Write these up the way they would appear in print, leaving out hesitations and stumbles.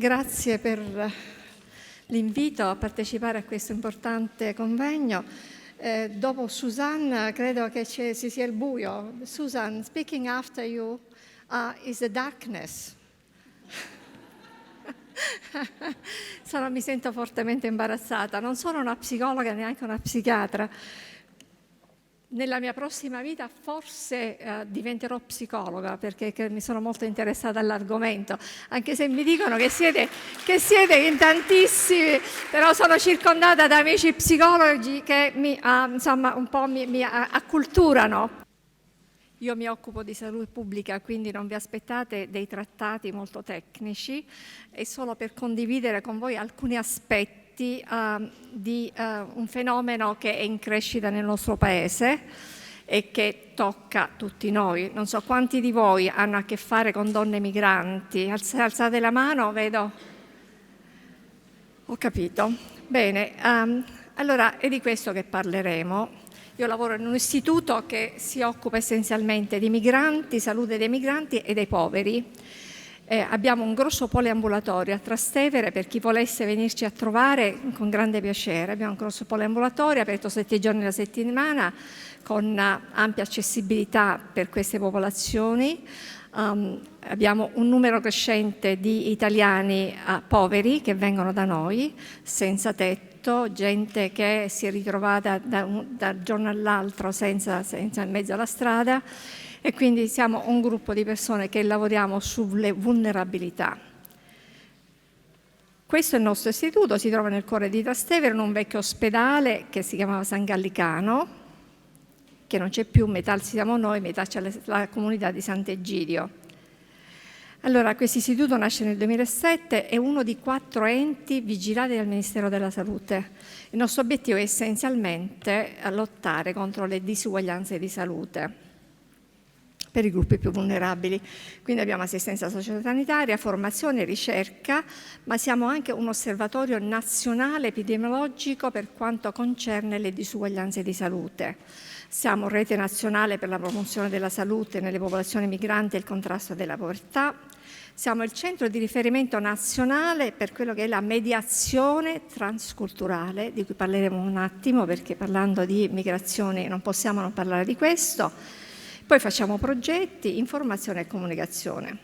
grazie per l'invito a partecipare a questo importante convegno. Dopo Suzanne credo che ci sia il buio. Suzanne, speaking after you is the darkness. Mi sento fortemente imbarazzata. Non sono una psicologa, neanche una psichiatra. Nella mia prossima vita forse diventerò psicologa, perché mi sono molto interessata all'argomento, anche se mi dicono che siete in tantissimi, però sono circondata da amici psicologi che un po' mi acculturano. Io mi occupo di salute pubblica, quindi non vi aspettate dei trattati molto tecnici, è solo per condividere con voi alcuni aspetti di un fenomeno che è in crescita nel nostro paese e che tocca tutti noi. Non so quanti di voi hanno a che fare con donne migranti. Alzate la mano, vedo. Ho capito. Bene, allora è di questo che parleremo. Io lavoro in un istituto che si occupa essenzialmente di migranti, salute dei migranti e dei poveri. Abbiamo un grosso poliambulatorio a Trastevere, per chi volesse venirci a trovare con grande piacere. Abbiamo un grosso poliambulatorio aperto 7 giorni alla settimana con ampia accessibilità per queste popolazioni. Abbiamo un numero crescente di italiani poveri che vengono da noi, senza tetto, gente che si è ritrovata da un giorno all'altro senza in mezzo alla strada. E quindi siamo un gruppo di persone che lavoriamo sulle vulnerabilità. Questo è il nostro istituto, si trova nel cuore di Trastevere, in un vecchio ospedale che si chiamava San Gallicano, che non c'è più, metà siamo noi, metà c'è la comunità di Sant'Egidio. Allora, questo istituto nasce nel 2007, è uno di 4 enti vigilati dal Ministero della Salute. Il nostro obiettivo è essenzialmente lottare contro le disuguaglianze di salute per i gruppi più vulnerabili. Quindi abbiamo assistenza sociosanitaria, formazione, ricerca, ma siamo anche un osservatorio nazionale epidemiologico per quanto concerne le disuguaglianze di salute. Siamo rete nazionale per la promozione della salute nelle popolazioni migranti e il contrasto della povertà. Siamo il centro di riferimento nazionale per quello che è la mediazione transculturale, di cui parleremo un attimo, perché parlando di migrazioni non possiamo non parlare di questo. Poi facciamo progetti, informazione e comunicazione.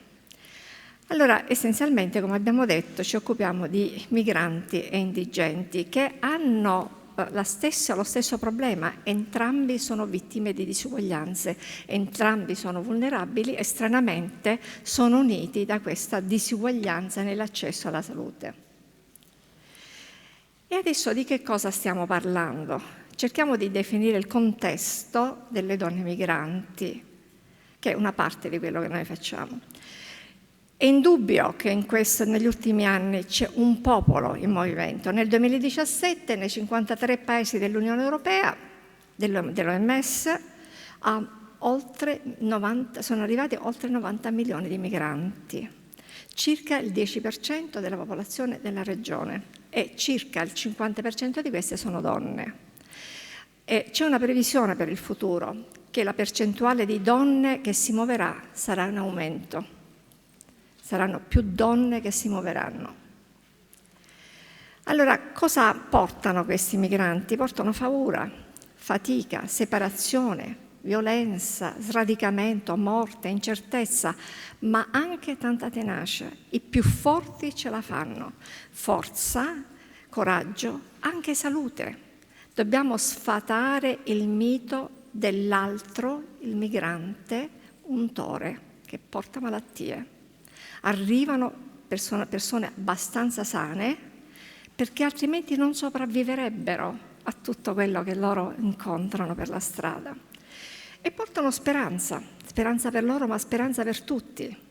Allora, essenzialmente, come abbiamo detto, ci occupiamo di migranti e indigenti che hanno lo stesso problema. Entrambi sono vittime di disuguaglianze, entrambi sono vulnerabili e stranamente sono uniti da questa disuguaglianza nell'accesso alla salute. E adesso di che cosa stiamo parlando? Cerchiamo di definire il contesto delle donne migranti, che è una parte di quello che noi facciamo. È indubbio che negli ultimi anni c'è un popolo in movimento. Nel 2017, nei 53 paesi dell'Unione Europea, dell'OMS, sono arrivati oltre 90 milioni di migranti, circa il 10% della popolazione della regione, e circa il 50% di queste sono donne. E c'è una previsione per il futuro, che la percentuale di donne che si muoverà sarà in aumento. Saranno più donne che si muoveranno. Allora, cosa portano questi migranti? Portano paura, fatica, separazione, violenza, sradicamento, morte, incertezza, ma anche tanta tenacia. I più forti ce la fanno. Forza, coraggio, anche salute. Dobbiamo sfatare il mito dell'altro, il migrante, untore, che porta malattie. Arrivano persone abbastanza sane, perché altrimenti non sopravviverebbero a tutto quello che loro incontrano per la strada. E portano speranza per loro, ma speranza per tutti.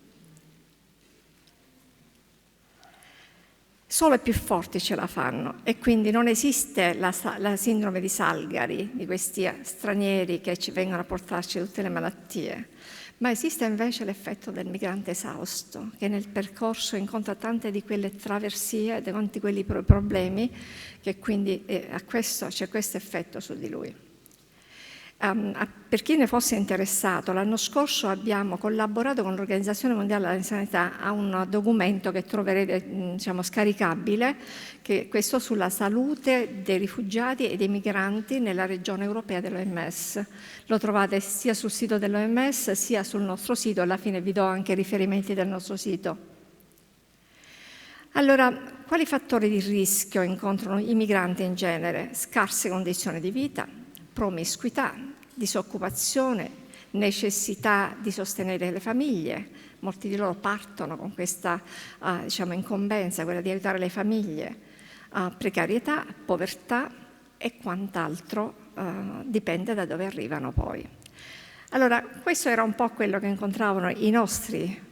Solo i più forti ce la fanno, e quindi non esiste la sindrome di Salgari, di questi stranieri che ci vengono a portarci tutte le malattie, ma esiste invece l'effetto del migrante esausto, che nel percorso incontra tante di quelle traversie, tanti quelli problemi, che quindi c'è questo effetto su di lui. Per chi ne fosse interessato, l'anno scorso abbiamo collaborato con l'Organizzazione Mondiale della Sanità a un documento che troverete scaricabile, che questo sulla salute dei rifugiati e dei migranti nella regione europea dell'OMS. Lo trovate sia sul sito dell'OMS sia sul nostro sito, alla fine vi do anche i riferimenti del nostro sito. Allora, quali fattori di rischio incontrano i migranti in genere? Scarse condizioni di vita, promiscuità, disoccupazione, necessità di sostenere le famiglie. Molti di loro partono con questa incombenza, quella di aiutare le famiglie, precarietà, povertà e quant'altro dipende da dove arrivano poi. Allora, questo era un po' quello che incontravano i nostri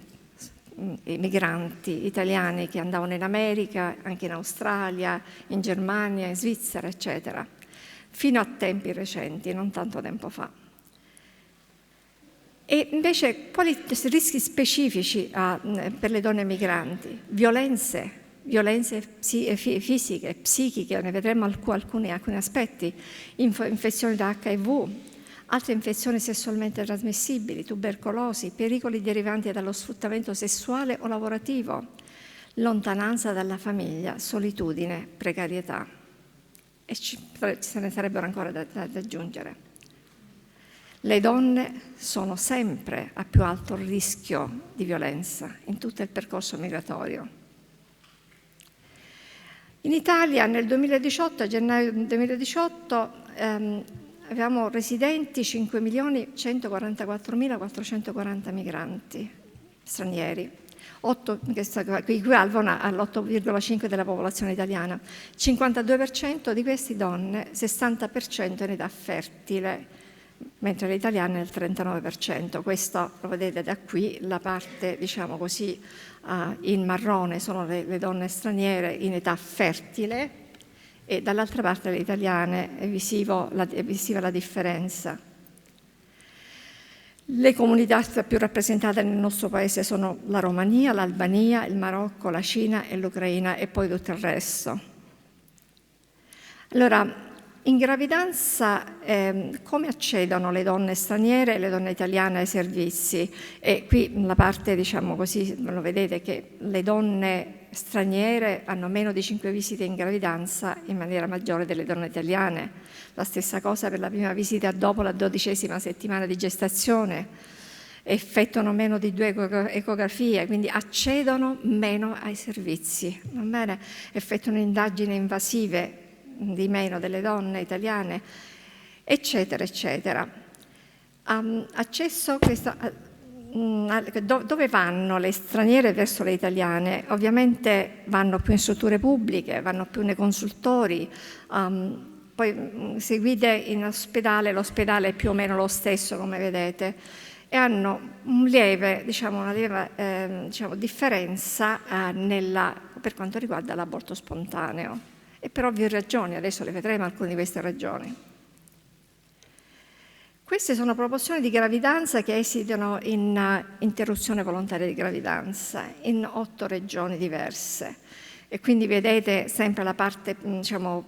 migranti italiani che andavano in America, anche in Australia, in Germania, in Svizzera, eccetera, fino a tempi recenti, non tanto tempo fa. E invece quali rischi specifici per le donne migranti? Violenze fisiche, psichiche, ne vedremo alcuni aspetti, infezioni da HIV, altre infezioni sessualmente trasmissibili, tubercolosi, pericoli derivanti dallo sfruttamento sessuale o lavorativo, lontananza dalla famiglia, solitudine, precarietà. E se ne sarebbero ancora da aggiungere. Le donne sono sempre a più alto rischio di violenza in tutto il percorso migratorio. In Italia nel 2018, a gennaio 2018, avevamo residenti 5.144.440 migranti stranieri, che equivalgono all'8,5% della popolazione italiana. 52% di queste donne, 60% in età fertile, mentre le italiane il 39%. Questo lo vedete da qui, la parte diciamo così in marrone sono le donne straniere in età fertile, e dall'altra parte le italiane è visiva la differenza. Le comunità più rappresentate nel nostro paese sono la Romania, l'Albania, il Marocco, la Cina e l'Ucraina e poi tutto il resto. Allora, in gravidanza come accedono le donne straniere e le donne italiane ai servizi? E qui la parte, diciamo così, lo vedete che le donne straniere hanno meno di 5 visite in gravidanza in maniera maggiore delle donne italiane. La stessa cosa per la prima visita dopo la 12ª settimana di gestazione. Effettuano meno di 2 ecografie, quindi accedono meno ai servizi. Va bene? Effettuano indagini invasive di meno delle donne italiane, eccetera, eccetera. Accesso a questo, dove vanno le straniere verso le italiane? Ovviamente vanno più in strutture pubbliche, vanno più nei consultori, poi seguite in ospedale, l'ospedale è più o meno lo stesso come vedete, e hanno una lieve differenza per quanto riguarda l'aborto spontaneo. E per ovvie ragioni, adesso le vedremo alcune di queste ragioni. Queste sono proporzioni di gravidanza che esitano in interruzione volontaria di gravidanza in 8 regioni diverse. E quindi vedete sempre la parte, diciamo,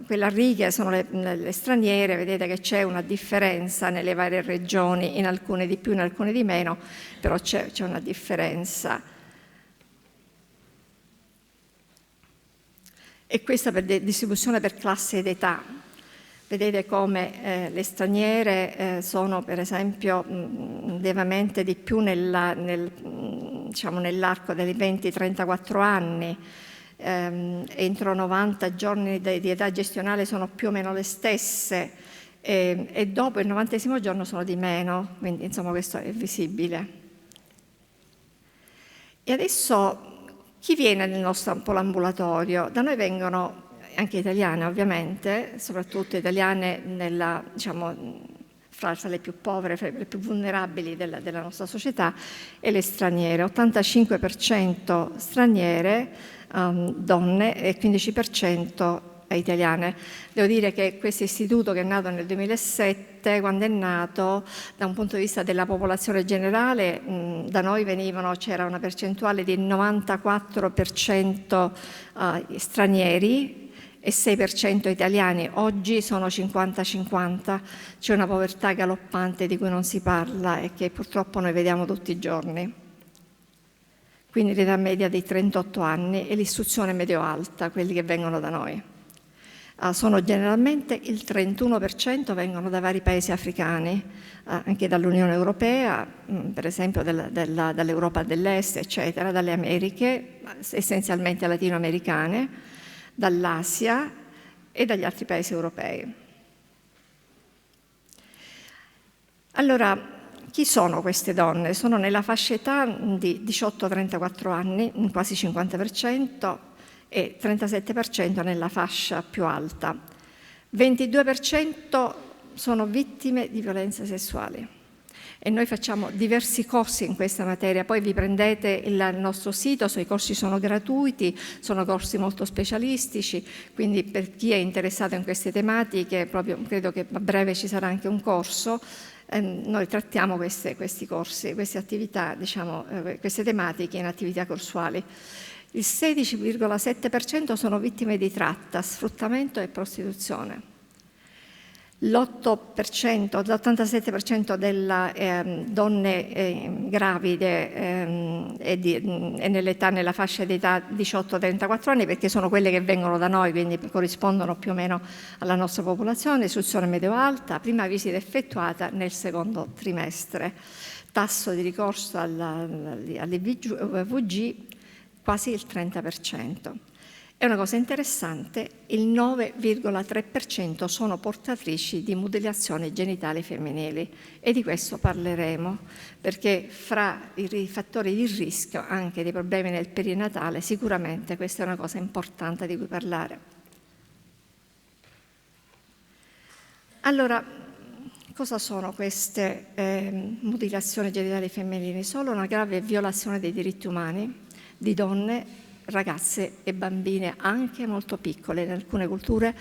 quella a righe sono le straniere, vedete che c'è una differenza nelle varie regioni, in alcune di più, in alcune di meno, però c'è una differenza. E questa per distribuzione per classe d'età. Vedete come le straniere sono, per esempio, lievemente di più nell'arco dei 20-34 anni. Entro 90 giorni di età gestionale sono più o meno le stesse e dopo il 90° giorno sono di meno, quindi insomma questo è visibile. E adesso chi viene nel nostro ambulatorio? Da noi vengono anche italiane ovviamente, soprattutto italiane fra le più povere, fra le più vulnerabili della nostra società, e le straniere. 85% straniere, donne, e 15% italiane. Devo dire che questo istituto, che è nato nel 2007, quando è nato, da un punto di vista della popolazione generale, da noi c'era una percentuale di 94% stranieri e 6% italiani, oggi sono 50-50, c'è una povertà galoppante di cui non si parla e che purtroppo noi vediamo tutti i giorni. Quindi l'età media dei 38 anni e l'istruzione medio-alta, quelli che vengono da noi. Sono generalmente il 31% vengono da vari paesi africani, anche dall'Unione Europea, per esempio dall'Europa dell'Est, eccetera, dalle Americhe, essenzialmente latinoamericane, dall'Asia e dagli altri paesi europei. Allora, chi sono queste donne? Sono nella fascia età di 18-34 anni, quasi 50%, e 37% nella fascia più alta. 22% sono vittime di violenze sessuali e noi facciamo diversi corsi in questa materia. Poi vi prendete il nostro sito, i corsi sono gratuiti, sono corsi molto specialistici, quindi per chi è interessato in queste tematiche, proprio credo che a breve ci sarà anche un corso. Noi trattiamo questi corsi, queste attività, diciamo, queste tematiche in attività corsuali. Il 16,7% sono vittime di tratta, sfruttamento e prostituzione. L'87% delle donne gravide è nella fascia di età 18-34 anni, perché sono quelle che vengono da noi, quindi corrispondono più o meno alla nostra popolazione. Istruzione medio-alta, prima visita effettuata nel secondo trimestre. Tasso di ricorso all'IVG quasi il 30%. È una cosa interessante, il 9,3% sono portatrici di mutilazioni genitali femminili e di questo parleremo, perché fra i fattori di rischio anche dei problemi nel perinatale sicuramente questa è una cosa importante di cui parlare. Allora, cosa sono queste mutilazioni genitali femminili? Sono una grave violazione dei diritti umani di donne, ragazze e bambine anche molto piccole. In alcune culture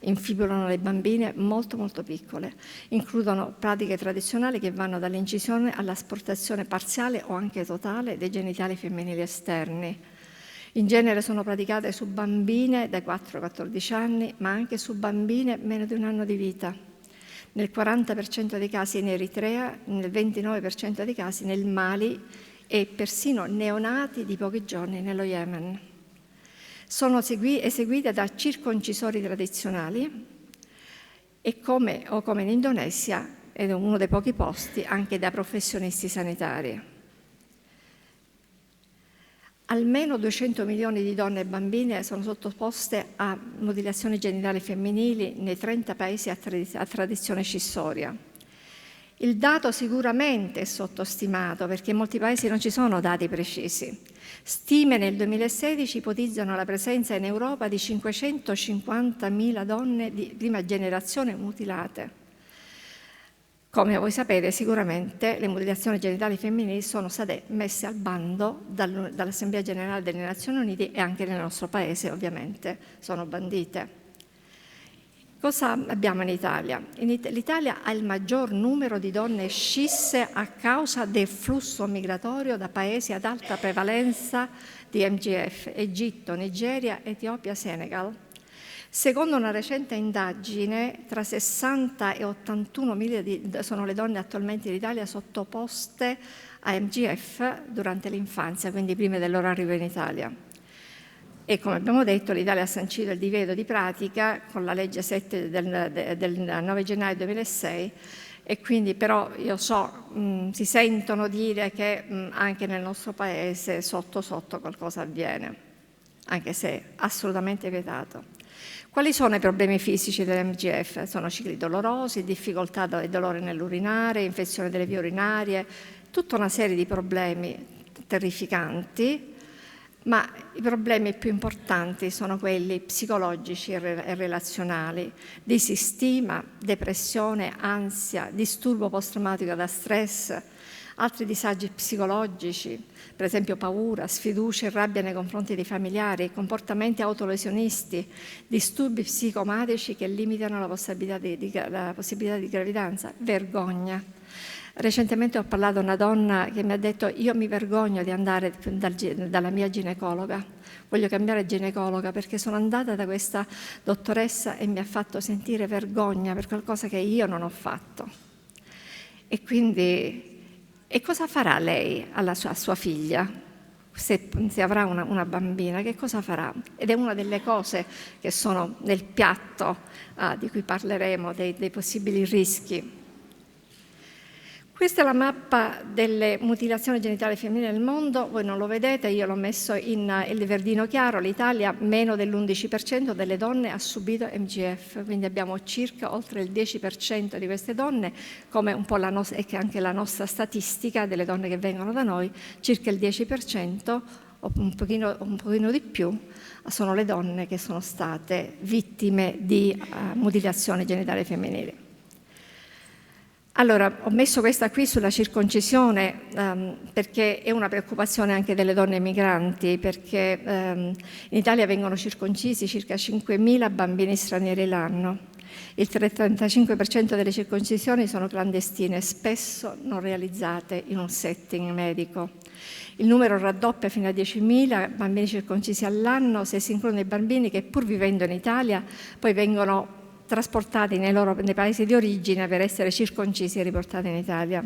infibulano le bambine molto piccole. Includono pratiche tradizionali che vanno dall'incisione all'asportazione parziale o anche totale dei genitali femminili esterni. In genere sono praticate su bambine dai 4 ai 14 anni, ma anche su bambine meno di un anno di vita. Nel 40% dei casi in Eritrea, nel 29% dei casi nel Mali e persino neonati di pochi giorni nello Yemen. Sono eseguite da circoncisori tradizionali e come in Indonesia, ed è uno dei pochi posti, anche da professionisti sanitari. Almeno 200 milioni di donne e bambine sono sottoposte a mutilazioni genitali femminili nei 30 paesi a tradizione cissoria. Il dato sicuramente è sottostimato perché in molti paesi non ci sono dati precisi. Stime nel 2016 ipotizzano la presenza in Europa di 550.000 donne di prima generazione mutilate. Come voi sapete, sicuramente le mutilazioni genitali femminili sono state messe al bando dall'Assemblea Generale delle Nazioni Unite e anche nel nostro Paese, ovviamente, sono bandite. Cosa abbiamo in Italia? L'Italia ha il maggior numero di donne scisse a causa del flusso migratorio da paesi ad alta prevalenza di MGF, Egitto, Nigeria, Etiopia, Senegal. Secondo una recente indagine, tra 60 e 81 mila sono le donne attualmente in Italia sottoposte a MGF durante l'infanzia, quindi prima del loro arrivo in Italia. E come abbiamo detto, l'Italia ha sancito il divieto di pratica con la legge 7 del 9 gennaio 2006 e quindi però io so, si sentono dire che anche nel nostro paese sotto qualcosa avviene, anche se è assolutamente vietato. Quali sono i problemi fisici dell'MGF? Sono cicli dolorosi, difficoltà e dolore nell'urinare, infezione delle vie urinarie, tutta una serie di problemi terrificanti. Ma i problemi più importanti sono quelli psicologici e relazionali, disistima, depressione, ansia, disturbo post-traumatico da stress, altri disagi psicologici, per esempio paura, sfiducia e rabbia nei confronti dei familiari, comportamenti autolesionisti, disturbi psicomatici che limitano la possibilità di gravidanza, vergogna. Recentemente ho parlato a una donna che mi ha detto: io mi vergogno di andare dalla mia ginecologa, voglio cambiare ginecologa perché sono andata da questa dottoressa e mi ha fatto sentire vergogna per qualcosa che io non ho fatto. E quindi, e cosa farà lei a sua figlia? Se avrà una bambina, che cosa farà? Ed è una delle cose che sono nel piatto di cui parleremo, dei possibili rischi. Questa è la mappa delle mutilazioni genitali femminili nel mondo, voi non lo vedete, io l'ho messo in il verdino chiaro. L'Italia, meno dell'11% delle donne ha subito MGF, quindi abbiamo circa oltre il 10% di queste donne, come un po' e che anche la nostra statistica delle donne che vengono da noi, circa il 10% o un pochino di più, sono le donne che sono state vittime di mutilazioni genitali femminili. Allora, ho messo questa qui sulla circoncisione perché è una preoccupazione anche delle donne migranti, perché in Italia vengono circoncisi circa 5.000 bambini stranieri l'anno. Il 35% delle circoncisioni sono clandestine, spesso non realizzate in un setting medico. Il numero raddoppia fino a 10.000 bambini circoncisi all'anno se si includono i bambini che, pur vivendo in Italia, poi vengono trasportati nei paesi di origine per essere circoncisi e riportati in Italia.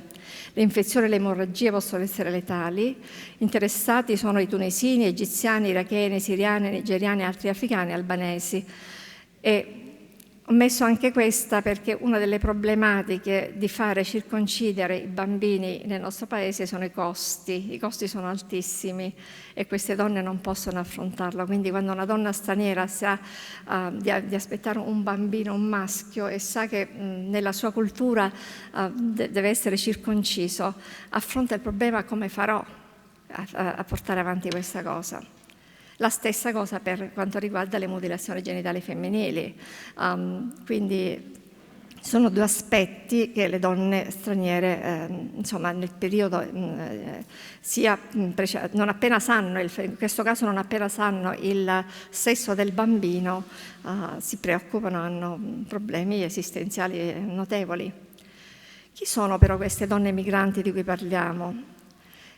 Le infezioni e le emorragie possono essere letali. Interessati sono i tunisini, egiziani, iracheni, siriani, nigeriani, altri africani, albanesi. E ho messo anche questa perché una delle problematiche di fare circoncidere i bambini nel nostro paese sono i costi. I costi sono altissimi e queste donne non possono affrontarlo. Quindi quando una donna straniera sa di aspettare un bambino, un maschio, e sa che nella sua cultura deve essere circonciso, affronta il problema: come farò a portare avanti questa cosa? La stessa cosa per quanto riguarda le mutilazioni genitali femminili. Quindi sono due aspetti che le donne straniere, nel periodo, non appena sanno, in questo caso non appena sanno il sesso del bambino, si preoccupano, hanno problemi esistenziali notevoli. Chi sono però queste donne migranti di cui parliamo?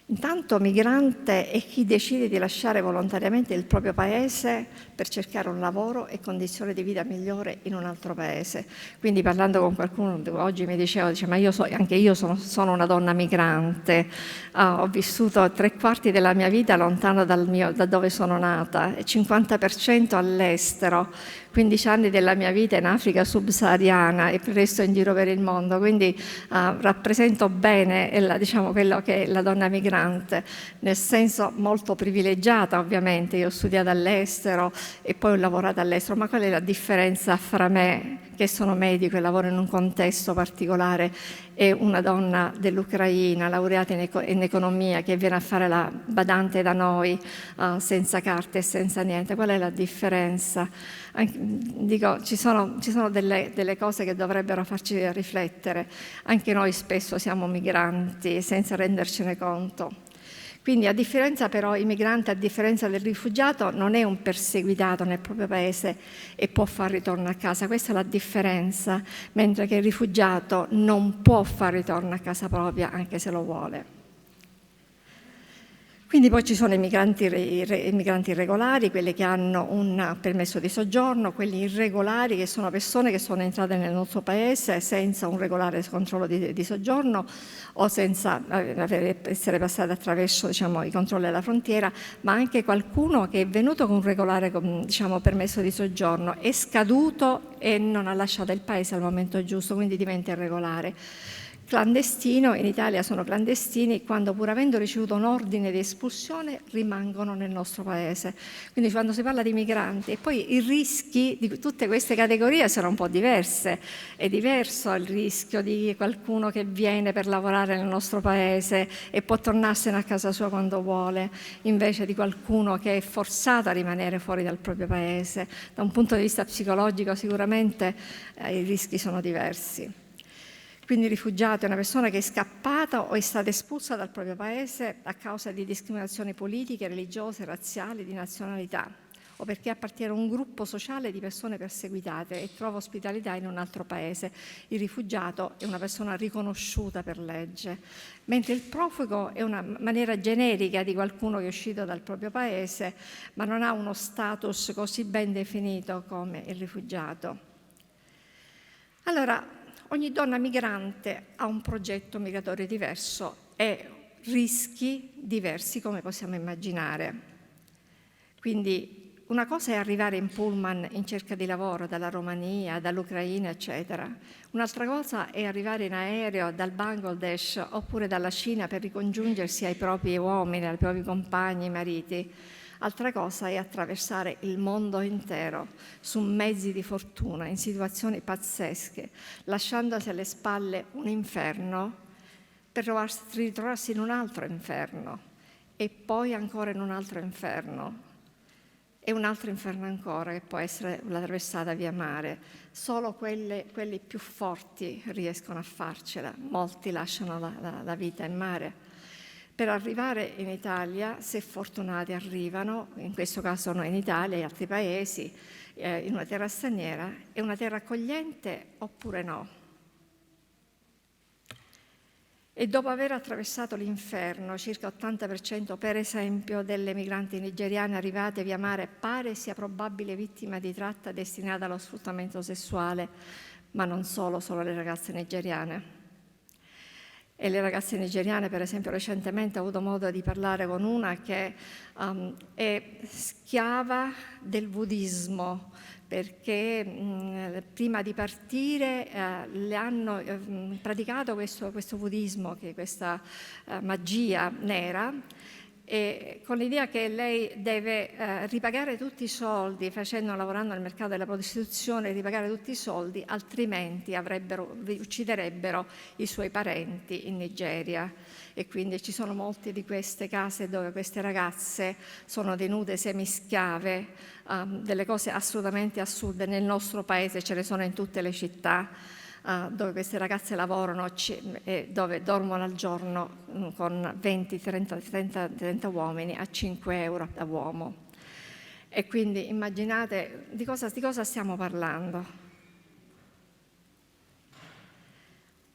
Intanto migrante è chi decide di lasciare volontariamente il proprio paese per cercare un lavoro e condizioni di vita migliore in un altro paese. Quindi, parlando con qualcuno oggi, mi diceva: ma anche io sono una donna migrante, ho vissuto 3/4 della mia vita lontano da dove sono nata, e 50% all'estero, 15 anni della mia vita in Africa subsahariana e il resto in giro per il mondo. Quindi rappresento bene quello che è la donna migrante, nel senso molto privilegiata. Ovviamente io ho studiato all'estero e poi ho lavorato all'estero, ma qual è la differenza fra me, che sono medico e lavoro in un contesto particolare, e una donna dell'Ucraina laureata in economia che viene a fare la badante da noi senza carte e senza niente? Qual è la differenza? Dico, ci sono delle cose che dovrebbero farci riflettere. Anche noi spesso siamo migranti senza rendercene conto. Quindi, a differenza però, il migrante, a differenza del rifugiato, non è un perseguitato nel proprio paese e può fare ritorno a casa. Questa è la differenza, mentre che il rifugiato non può fare ritorno a casa propria anche se lo vuole. Quindi poi ci sono i migranti irregolari, quelli che hanno un permesso di soggiorno, quelli irregolari che sono persone che sono entrate nel nostro paese senza un regolare controllo di soggiorno o senza essere passate attraverso i controlli alla frontiera, ma anche qualcuno che è venuto con un regolare permesso di soggiorno, è scaduto e non ha lasciato il paese al momento giusto, quindi diventa irregolare. Clandestino, in Italia sono clandestini quando, pur avendo ricevuto un ordine di espulsione, rimangono nel nostro paese. Quindi quando si parla di migranti, e poi i rischi di tutte queste categorie sono un po' diverse. È diverso il rischio di qualcuno che viene per lavorare nel nostro paese e può tornarsene a casa sua quando vuole, invece di qualcuno che è forzato a rimanere fuori dal proprio paese. Da un punto di vista psicologico sicuramente i rischi sono diversi. Quindi il rifugiato è una persona che è scappata o è stata espulsa dal proprio paese a causa di discriminazioni politiche, religiose, razziali, di nazionalità o perché appartiene a un gruppo sociale di persone perseguitate e trova ospitalità in un altro paese. Il rifugiato è una persona riconosciuta per legge, mentre il profugo è una maniera generica di qualcuno che è uscito dal proprio paese, ma non ha uno status così ben definito come il rifugiato. Allora, ogni donna migrante ha un progetto migratorio diverso e rischi diversi, come possiamo immaginare. Quindi una cosa è arrivare in pullman in cerca di lavoro dalla Romania, dall'Ucraina, eccetera. Un'altra cosa è arrivare in aereo dal Bangladesh oppure dalla Cina per ricongiungersi ai propri uomini, ai propri compagni, mariti. Altra cosa è attraversare il mondo intero su mezzi di fortuna, in situazioni pazzesche, lasciandosi alle spalle un inferno per ritrovarsi in un altro inferno e poi ancora in un altro inferno e un altro inferno ancora, che può essere la traversata via mare. Solo quelli più forti riescono a farcela, molti lasciano la vita in mare. Per arrivare in Italia, se fortunati arrivano, in questo caso noi in Italia e altri paesi, in una terra straniera, è una terra accogliente oppure no? E dopo aver attraversato l'inferno, circa 80% per esempio delle migranti nigeriane arrivate via mare pare sia probabile vittima di tratta destinata allo sfruttamento sessuale, ma non solo le ragazze nigeriane. E le ragazze nigeriane, per esempio, recentemente ho avuto modo di parlare con una che è schiava del buddismo, perché prima di partire le hanno praticato questo buddismo, che è questa magia nera, e con l'idea che lei deve ripagare tutti i soldi, lavorando nel mercato della prostituzione, ripagare tutti i soldi, altrimenti ucciderebbero i suoi parenti in Nigeria. E quindi ci sono molte di queste case dove queste ragazze sono tenute semischiave, delle cose assolutamente assurde. Nel nostro paese ce ne sono in tutte le città, dove queste ragazze lavorano e dove dormono al giorno con 20-30 uomini a 5 euro da uomo. E quindi immaginate di cosa stiamo parlando.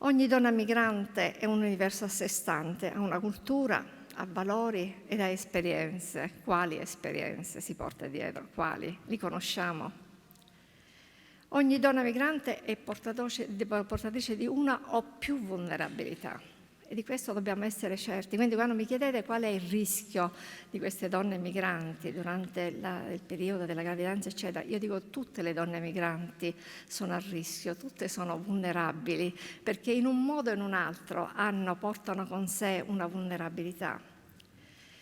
Ogni donna migrante è un universo a sé stante, ha una cultura, ha valori ed ha esperienze. Quali esperienze si porta dietro? Quali? Li conosciamo. Ogni donna migrante è portatrice di una o più vulnerabilità e di questo dobbiamo essere certi. Quindi quando mi chiedete qual è il rischio di queste donne migranti durante il periodo della gravidanza, eccetera, io dico tutte le donne migranti sono a rischio, tutte sono vulnerabili, perché in un modo o in un altro portano con sé una vulnerabilità.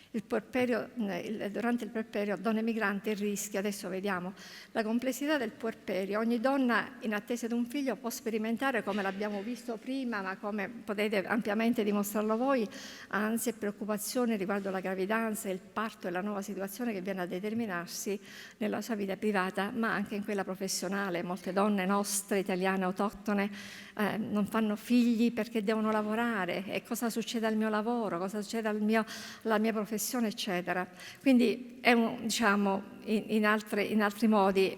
Durante il puerperio, donne migranti rischia, adesso vediamo la complessità del puerperio. Ogni donna in attesa di un figlio può sperimentare, come l'abbiamo visto prima, ma come potete ampiamente dimostrarlo voi, ansie e preoccupazioni riguardo la gravidanza, il parto e la nuova situazione che viene a determinarsi nella sua vita privata, ma anche in quella professionale. Molte donne nostre, italiane, autoctone, non fanno figli perché devono lavorare. E cosa succede al mio lavoro? Cosa succede alla mia professione, eccetera. Quindi in altri modi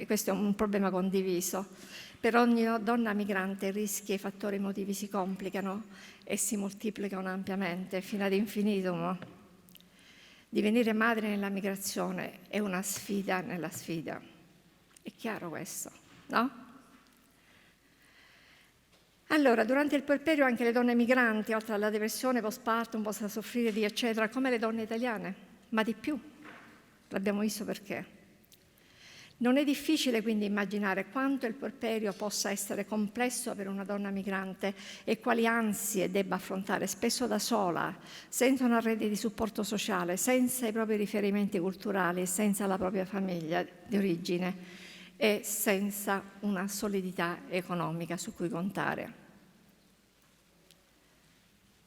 questo è un problema condiviso. Per ogni donna migrante i rischi e i fattori emotivi si complicano e si moltiplicano ampiamente fino ad infinitum. Divenire madre nella migrazione è una sfida nella sfida. È chiaro questo, no? Allora, durante il puerperio anche le donne migranti, oltre alla depressione postpartum, possono soffrire di eccetera, come le donne italiane, ma di più. L'abbiamo visto perché. Non è difficile quindi immaginare quanto il puerperio possa essere complesso per una donna migrante e quali ansie debba affrontare, spesso da sola, senza una rete di supporto sociale, senza i propri riferimenti culturali, senza la propria famiglia di origine e senza una solidità economica su cui contare.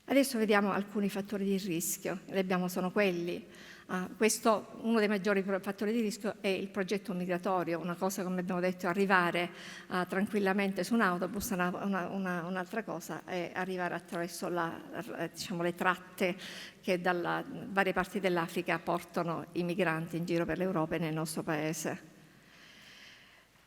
Adesso vediamo alcuni fattori di rischio, sono quelli: Questo, uno dei maggiori fattori di rischio è il progetto migratorio. Una cosa, come abbiamo detto, è arrivare tranquillamente su un autobus, un'altra cosa è arrivare attraverso diciamo, le tratte che dalle varie parti dell'Africa portano i migranti in giro per l'Europa e nel nostro paese.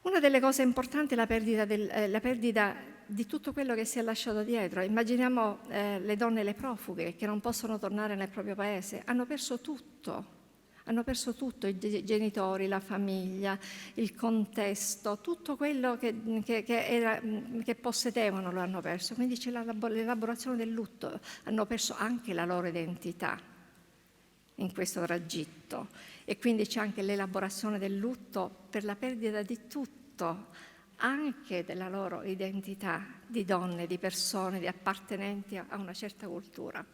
Una delle cose importanti è la perdita di tutto quello che si è lasciato dietro. Immaginiamo le donne, le profughe, che non possono tornare nel proprio paese. Hanno perso tutto, i genitori, la famiglia, il contesto, tutto quello che possedevano lo hanno perso. Quindi c'è l'elaborazione del lutto, hanno perso anche la loro identità in questo tragitto, e quindi c'è anche l'elaborazione del lutto per la perdita di tutto, anche della loro identità di donne, di persone, di appartenenti a una certa cultura.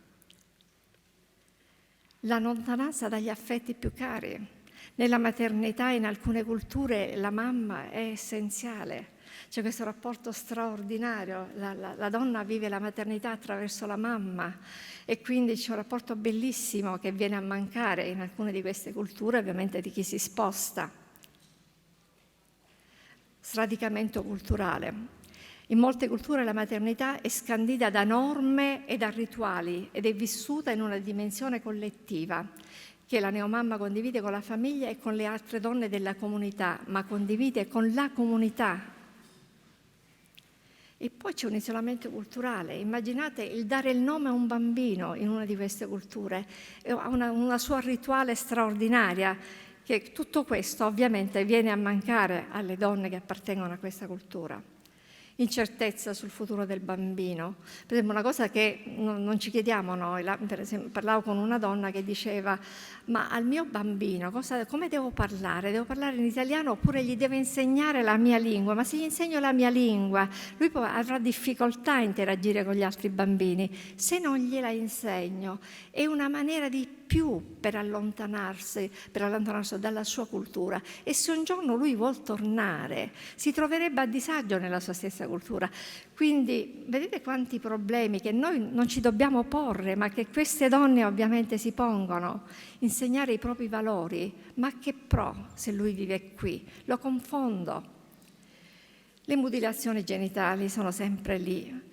La lontananza dagli affetti più cari. Nella maternità, in alcune culture, la mamma è essenziale. C'è questo rapporto straordinario, la donna vive la maternità attraverso la mamma, e quindi c'è un rapporto bellissimo che viene a mancare in alcune di queste culture, ovviamente di chi si sposta. Sradicamento culturale. In molte culture la maternità è scandita da norme e da rituali ed è vissuta in una dimensione collettiva che la neomamma condivide con la famiglia e con le altre donne della comunità, ma condivide con la comunità. E poi c'è un isolamento culturale. Immaginate il dare il nome a un bambino in una di queste culture, ha una sua rituale straordinaria, che tutto questo ovviamente viene a mancare alle donne che appartengono a questa cultura. Incertezza sul futuro del bambino. Per esempio, una cosa che non ci chiediamo noi, per esempio, parlavo con una donna che diceva: ma al mio bambino come devo parlare? Devo parlare in italiano oppure gli devo insegnare la mia lingua? Ma se gli insegno la mia lingua, lui poi avrà difficoltà a interagire con gli altri bambini. Se non gliela insegno, è una maniera di più per allontanarsi dalla sua cultura, e se un giorno lui vuol tornare si troverebbe a disagio nella sua stessa cultura. Quindi vedete quanti problemi che noi non ci dobbiamo porre, ma che queste donne ovviamente si pongono. Insegnare i propri valori, ma che pro se lui vive qui? Lo confondo. Le mutilazioni genitali sono sempre lì.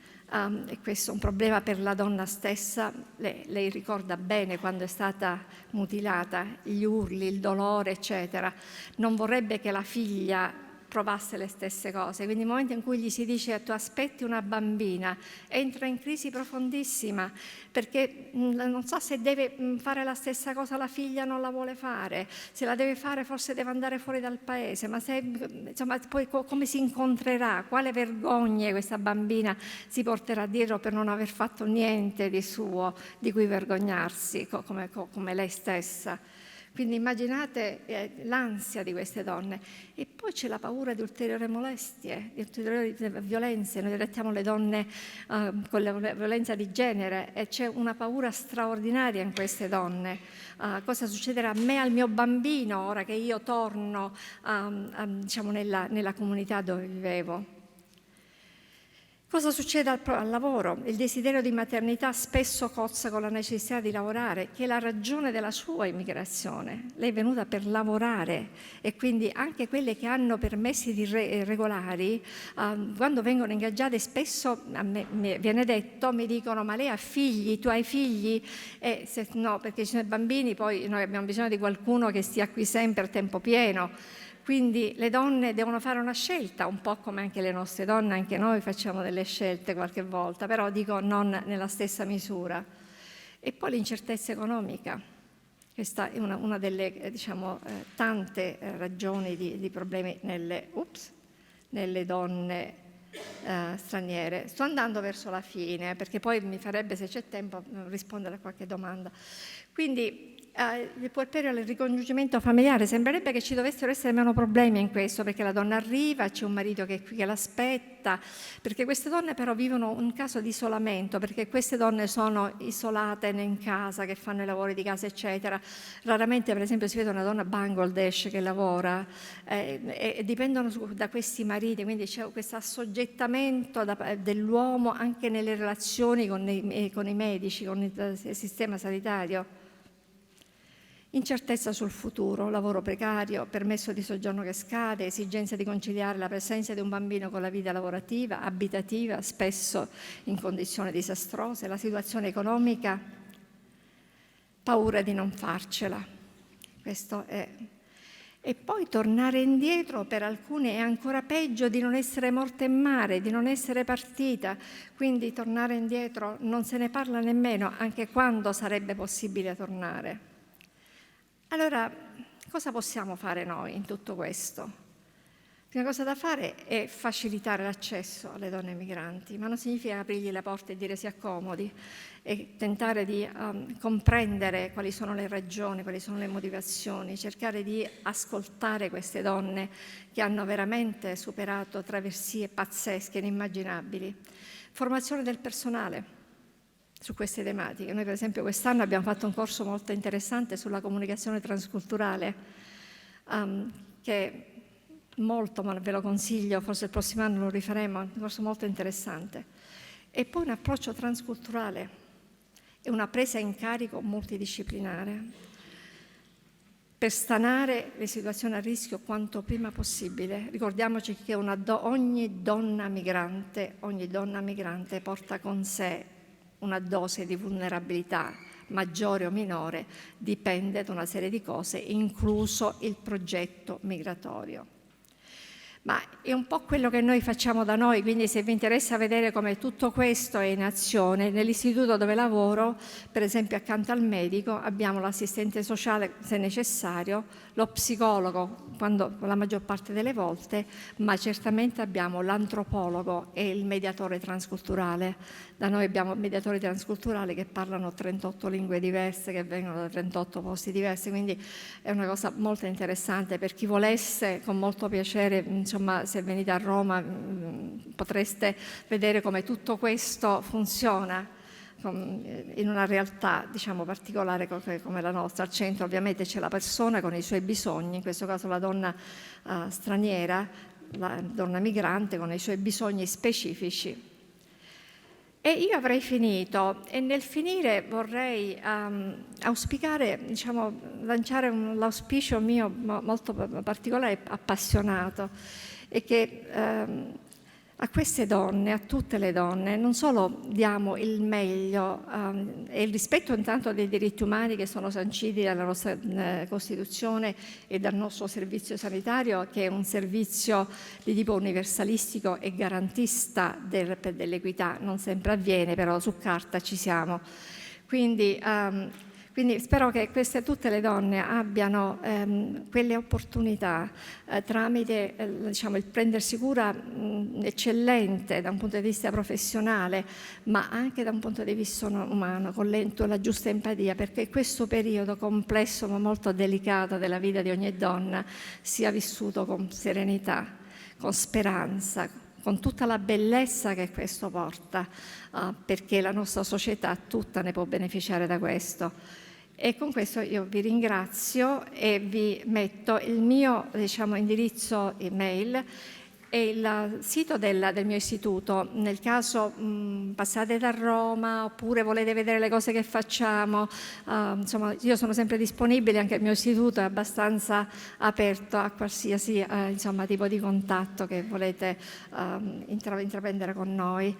E questo è un problema per la donna stessa. Lei ricorda bene quando è stata mutilata, gli urli, il dolore, eccetera. Non vorrebbe che la figlia provasse le stesse cose, quindi nel momento in cui gli si dice: tu aspetti una bambina, entra in crisi profondissima, perché non sa se deve fare la stessa cosa, la figlia non la vuole fare, se la deve fare forse deve andare fuori dal paese, ma insomma, poi come si incontrerà, quale vergogne questa bambina si porterà dietro per non aver fatto niente di suo di cui vergognarsi, come lei stessa. Quindi immaginate l'ansia di queste donne. E poi c'è la paura di ulteriori molestie, di ulteriori violenze. Noi trattiamo le donne con la violenza di genere, e c'è una paura straordinaria in queste donne. Cosa succederà a me, al mio bambino, ora che io torno diciamo nella comunità dove vivevo? Cosa succede al lavoro? Il desiderio di maternità spesso cozza con la necessità di lavorare, che è la ragione della sua immigrazione. Lei è venuta per lavorare, e quindi anche quelle che hanno permessi regolari, quando vengono ingaggiate, spesso a me viene detto, mi dicono: ma lei ha figli, tu hai figli? E se no, perché ci sono i bambini, poi noi abbiamo bisogno di qualcuno che stia qui sempre a tempo pieno. Quindi le donne devono fare una scelta, un po' come anche le nostre donne, anche noi facciamo delle scelte qualche volta, però dico non nella stessa misura. E poi l'incertezza economica. Questa è una delle tante ragioni di problemi nelle donne straniere. Sto andando verso la fine, perché poi mi farebbe, se c'è tempo, rispondere a qualche domanda. Quindi il puerperio e il ricongiungimento familiare, sembrerebbe che ci dovessero essere meno problemi in questo, perché la donna arriva, c'è un marito che è qui che l'aspetta, perché queste donne però vivono un caso di isolamento, perché queste donne sono isolate in casa, che fanno i lavori di casa, eccetera. Raramente, per esempio, si vede una donna Bangladesh che lavora, e dipendono da questi mariti, quindi c'è questo assoggettamento dell'uomo anche nelle relazioni con i medici, con il sistema sanitario. Incertezza sul futuro, lavoro precario, permesso di soggiorno che scade, esigenza di conciliare la presenza di un bambino con la vita lavorativa, abitativa, spesso in condizioni disastrose, la situazione economica, paura di non farcela. Questo è. E poi tornare indietro per alcuni è ancora peggio di non essere morta in mare, di non essere partita. Quindi tornare indietro non se ne parla nemmeno, anche quando sarebbe possibile tornare. Allora, cosa possiamo fare noi in tutto questo? La prima cosa da fare è facilitare l'accesso alle donne migranti, ma non significa aprirgli le porte e dire si accomodi, e tentare di comprendere quali sono le ragioni, quali sono le motivazioni, cercare di ascoltare queste donne che hanno veramente superato traversie pazzesche, inimmaginabili. Formazione del personale su queste tematiche. Noi per esempio quest'anno abbiamo fatto un corso molto interessante sulla comunicazione transculturale, che molto, ma ve lo consiglio, forse il prossimo anno lo rifaremo, è un corso molto interessante. E poi un approccio transculturale e una presa in carico multidisciplinare per stanare le situazioni a rischio quanto prima possibile. Ricordiamoci che ogni donna migrante porta con sé una dose di vulnerabilità, maggiore o minore, dipende da una serie di cose, incluso il progetto migratorio. Ma è un po' quello che noi facciamo da noi, quindi se vi interessa vedere come tutto questo è in azione, nell'istituto dove lavoro, per esempio accanto al medico, abbiamo l'assistente sociale se necessario, lo psicologo la maggior parte delle volte, ma certamente abbiamo l'antropologo e il mediatore transculturale. Da noi abbiamo mediatori transculturali che parlano 38 lingue diverse, che vengono da 38 posti diversi, quindi è una cosa molto interessante per chi volesse, con molto piacere, insomma, se venite a Roma potreste vedere come tutto questo funziona in una realtà, diciamo, particolare come la nostra. Al centro ovviamente c'è la persona con i suoi bisogni, in questo caso la donna straniera, la donna migrante con i suoi bisogni specifici. E io avrei finito, e nel finire vorrei auspicare, diciamo, lanciare l'auspicio mio molto particolare e appassionato, e che a queste donne, a tutte le donne, non solo diamo il meglio e il rispetto intanto dei diritti umani che sono sanciti dalla nostra Costituzione e dal nostro servizio sanitario, che è un servizio di tipo universalistico e garantista dell'equità. Non sempre avviene, però su carta ci siamo. Quindi spero che tutte le donne abbiano quelle opportunità tramite diciamo, il prendersi cura eccellente da un punto di vista professionale, ma anche da un punto di vista umano, con la giusta empatia, perché questo periodo complesso ma molto delicato della vita di ogni donna sia vissuto con serenità, con speranza, con tutta la bellezza che questo porta, perché la nostra società tutta ne può beneficiare da questo. E con questo io vi ringrazio e vi metto il mio, diciamo, indirizzo email e il sito del mio istituto. Nel caso passate da Roma oppure volete vedere le cose che facciamo, insomma, io sono sempre disponibile, anche il mio istituto è abbastanza aperto a qualsiasi insomma, tipo di contatto che volete intraprendere con noi.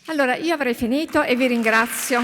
Allora, io avrei finito e vi ringrazio.